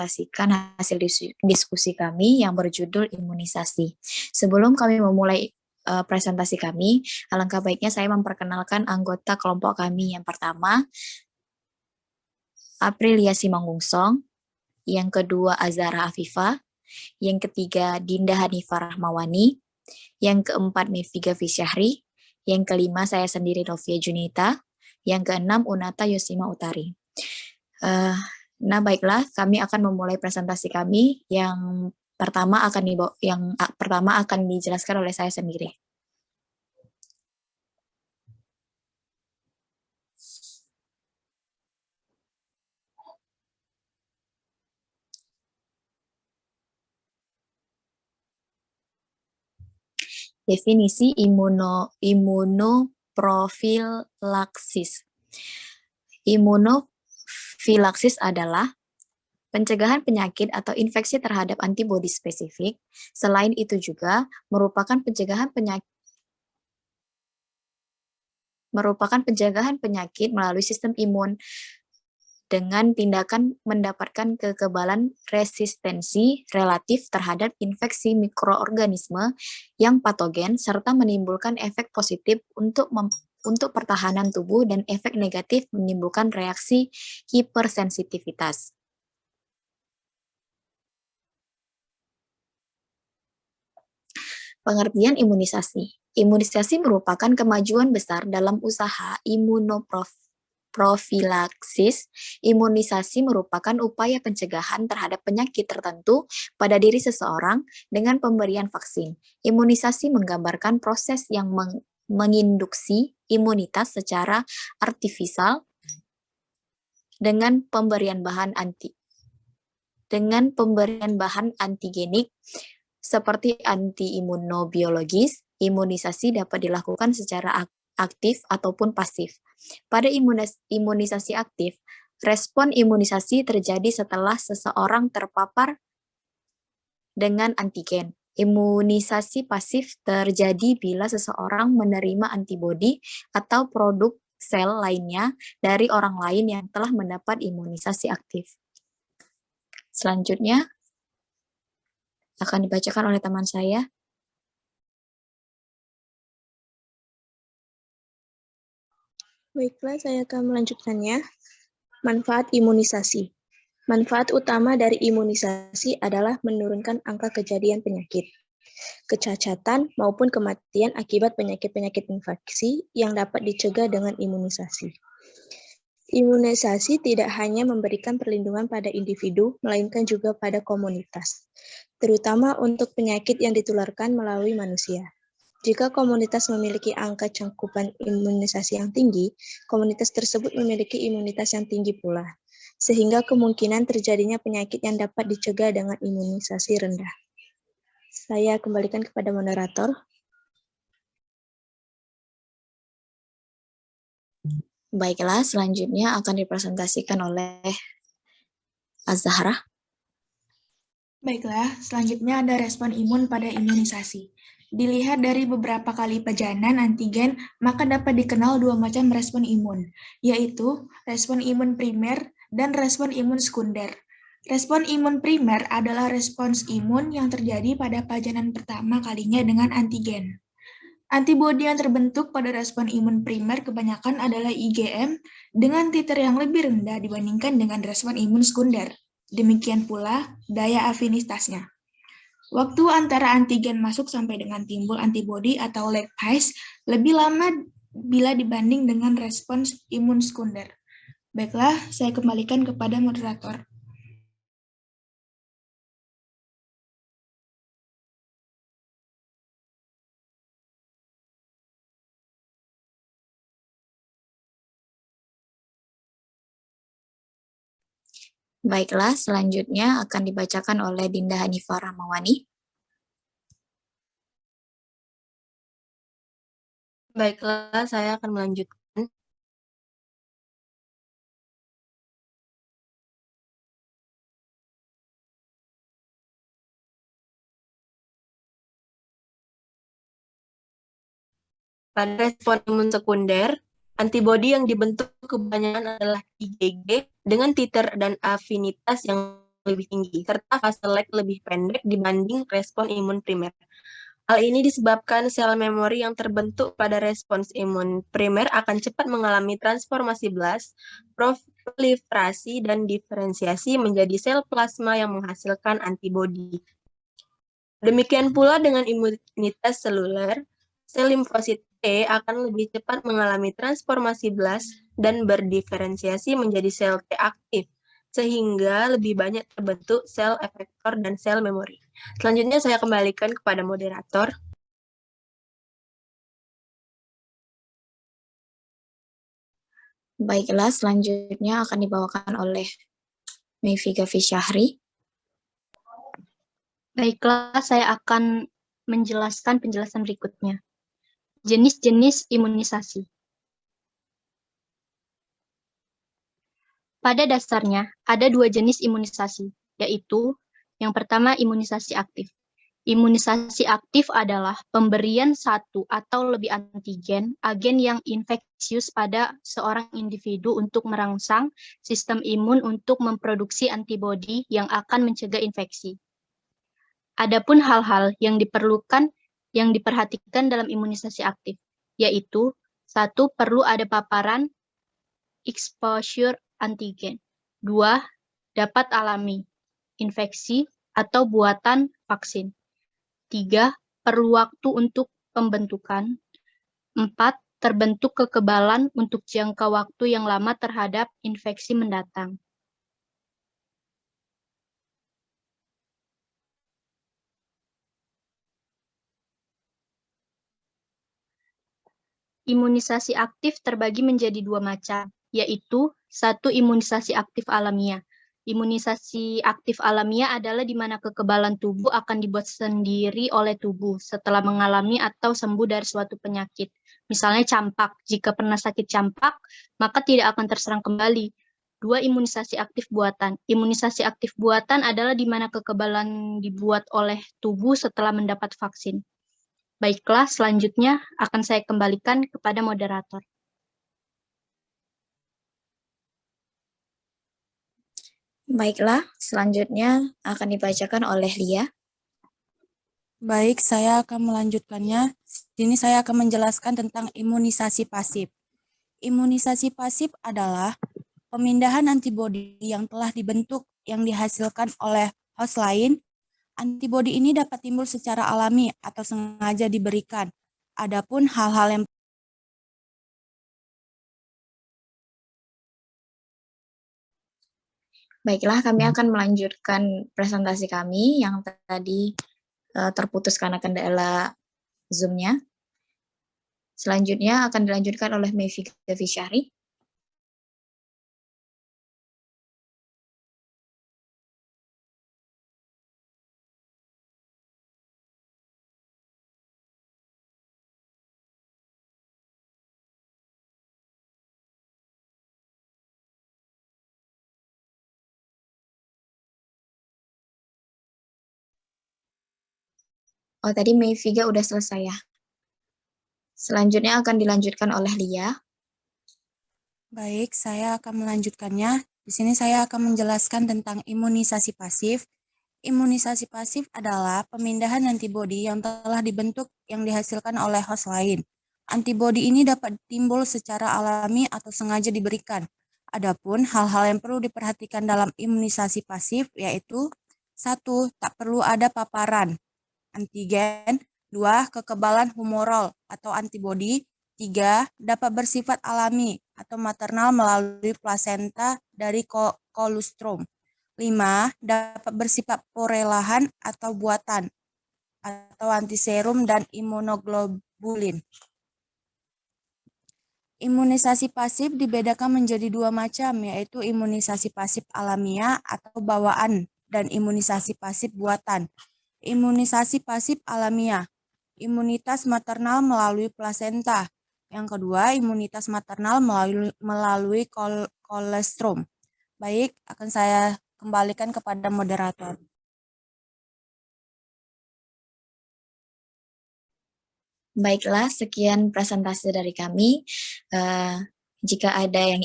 mempresentasikan hasil diskusi kami yang berjudul imunisasi. Sebelum kami memulai presentasi kami, alangkah baiknya saya memperkenalkan anggota kelompok kami. Yang pertama, Aprilia Simangungsong, yang kedua Azara Afifah, yang ketiga Dinda Hanifah Rahmawani, yang keempat Meviga Fisyahri, yang kelima saya sendiri Novia Junita, yang keenam Unata Yosima Utari. Nah baiklah, kami akan memulai presentasi kami yang pertama akan dijelaskan oleh saya sendiri. Definisi imunofilaksis. Imunofilaksis adalah pencegahan penyakit atau infeksi terhadap antibodi spesifik. Selain itu juga merupakan pencegahan penyakit melalui sistem imun dengan tindakan mendapatkan kekebalan resistensi relatif terhadap infeksi mikroorganisme yang patogen serta menimbulkan efek positif untuk pertahanan tubuh dan efek negatif menimbulkan reaksi hipersensitivitas. Pengertian imunisasi. Imunisasi merupakan kemajuan besar dalam usaha imunofilaksis. Imunisasi merupakan upaya pencegahan terhadap penyakit tertentu pada diri seseorang dengan pemberian vaksin. Imunisasi menggambarkan proses yang menginduksi imunitas secara artifisial dengan pemberian bahan antigenik seperti anti-imunobiologis. Imunisasi dapat dilakukan secara aktif ataupun pasif. Pada imunisasi aktif, respon imunisasi terjadi setelah seseorang terpapar dengan antigen. Imunisasi pasif terjadi bila seseorang menerima antibodi atau produk sel lainnya dari orang lain yang telah mendapat imunisasi aktif. Selanjutnya akan dibacakan oleh teman saya. Baiklah, saya akan melanjutkannya. Manfaat imunisasi. Manfaat utama dari imunisasi adalah menurunkan angka kejadian penyakit, kecacatan, maupun kematian akibat penyakit-penyakit infeksi yang dapat dicegah dengan imunisasi. Imunisasi tidak hanya memberikan perlindungan pada individu, melainkan juga pada komunitas, terutama untuk penyakit yang ditularkan melalui manusia. Jika komunitas memiliki angka cakupan imunisasi yang tinggi, komunitas tersebut memiliki imunitas yang tinggi pula, sehingga kemungkinan terjadinya penyakit yang dapat dicegah dengan imunisasi rendah. Saya kembalikan kepada moderator. Baiklah, selanjutnya akan dipresentasikan oleh Az-Zahra. Baiklah, selanjutnya ada respon imun pada imunisasi. Dilihat dari beberapa kali pajanan antigen, maka dapat dikenal dua macam respon imun, yaitu respon imun primer dan respon imun sekunder. Respon imun primer adalah respons imun yang terjadi pada pajanan pertama kalinya dengan antigen. Antibodi yang terbentuk pada respon imun primer kebanyakan adalah IgM dengan titer yang lebih rendah dibandingkan dengan respon imun sekunder. Demikian pula daya afinitasnya. Waktu antara antigen masuk sampai dengan timbul antibodi atau lag phase lebih lama bila dibanding dengan respons imun sekunder. Baiklah, saya kembalikan kepada moderator. Baiklah, selanjutnya akan dibacakan oleh Dinda Hanifah Rahmawani. Baiklah, saya akan melanjutkan. Pada respon imun sekunder, antibodi yang dibentuk kebanyakan adalah IgG dengan titer dan afinitas yang lebih tinggi, serta fase lag lebih pendek dibanding respon imun primer. Hal ini disebabkan sel memori yang terbentuk pada respons imun primer akan cepat mengalami transformasi blast, proliferasi, dan diferensiasi menjadi sel plasma yang menghasilkan antibodi. Demikian pula dengan imunitas seluler, sel limfosit T akan lebih cepat mengalami transformasi blast dan berdiferensiasi menjadi sel T aktif, sehingga lebih banyak terbentuk sel efektor dan sel memori. Selanjutnya saya kembalikan kepada moderator. Baiklah, selanjutnya akan dibawakan oleh Meifiga Fisyahri. Baiklah, saya akan menjelaskan penjelasan berikutnya. Jenis-jenis imunisasi. Pada dasarnya, ada dua jenis imunisasi, yaitu yang pertama imunisasi aktif. Imunisasi aktif adalah pemberian satu atau lebih antigen, agen yang infeksius pada seorang individu untuk merangsang sistem imun untuk memproduksi antibodi yang akan mencegah infeksi. Adapun hal-hal yang diperhatikan dalam imunisasi aktif, yaitu satu, perlu ada paparan exposure antigen. 2, dapat alami infeksi atau buatan vaksin. 3, perlu waktu untuk pembentukan. 4, terbentuk kekebalan untuk jangka waktu yang lama terhadap infeksi mendatang. Imunisasi aktif terbagi menjadi dua macam, yaitu satu imunisasi aktif alamiah. Imunisasi aktif alamiah adalah di mana kekebalan tubuh akan dibuat sendiri oleh tubuh setelah mengalami atau sembuh dari suatu penyakit. Misalnya campak, jika pernah sakit campak, maka tidak akan terserang kembali. 2, imunisasi aktif buatan. Imunisasi aktif buatan adalah di mana kekebalan dibuat oleh tubuh setelah mendapat vaksin. Baiklah, selanjutnya akan saya kembalikan kepada moderator. Baiklah, selanjutnya akan dibacakan oleh Lia. Baik, saya akan melanjutkannya. Sini saya akan menjelaskan tentang imunisasi pasif. Imunisasi pasif adalah pemindahan antibodi yang telah dibentuk yang dihasilkan oleh host lain. Antibodi ini dapat timbul secara alami atau sengaja diberikan. Adapun hal-hal yang Baiklah, kami akan melanjutkan presentasi kami yang tadi terputus karena kendala Zoom-nya. Selanjutnya akan dilanjutkan oleh Meifiga Fisyahri. Oh, tadi Meifiga udah selesai ya. Selanjutnya akan dilanjutkan oleh Lia. Baik, saya akan melanjutkannya. Di sini saya akan menjelaskan tentang imunisasi pasif. Imunisasi pasif adalah pemindahan antibodi yang telah dibentuk yang dihasilkan oleh host lain. Antibodi ini dapat timbul secara alami atau sengaja diberikan. Adapun hal-hal yang perlu diperhatikan dalam imunisasi pasif yaitu 1, tak perlu ada paparan antigen. 2, kekebalan humoral atau antibodi. 3, dapat bersifat alami atau maternal melalui plasenta dari kolostrum. 5, dapat bersifat porelahan atau buatan atau antiserum dan imunoglobulin. Imunisasi pasif dibedakan menjadi dua macam, yaitu imunisasi pasif alamiah atau bawaan dan imunisasi pasif buatan. Imunisasi pasif alamiah, imunitas maternal melalui plasenta. Yang kedua, imunitas maternal melalui kolostrum. Baik, akan saya kembalikan kepada moderator. Baiklah, sekian presentasi dari kami. Jika ada yang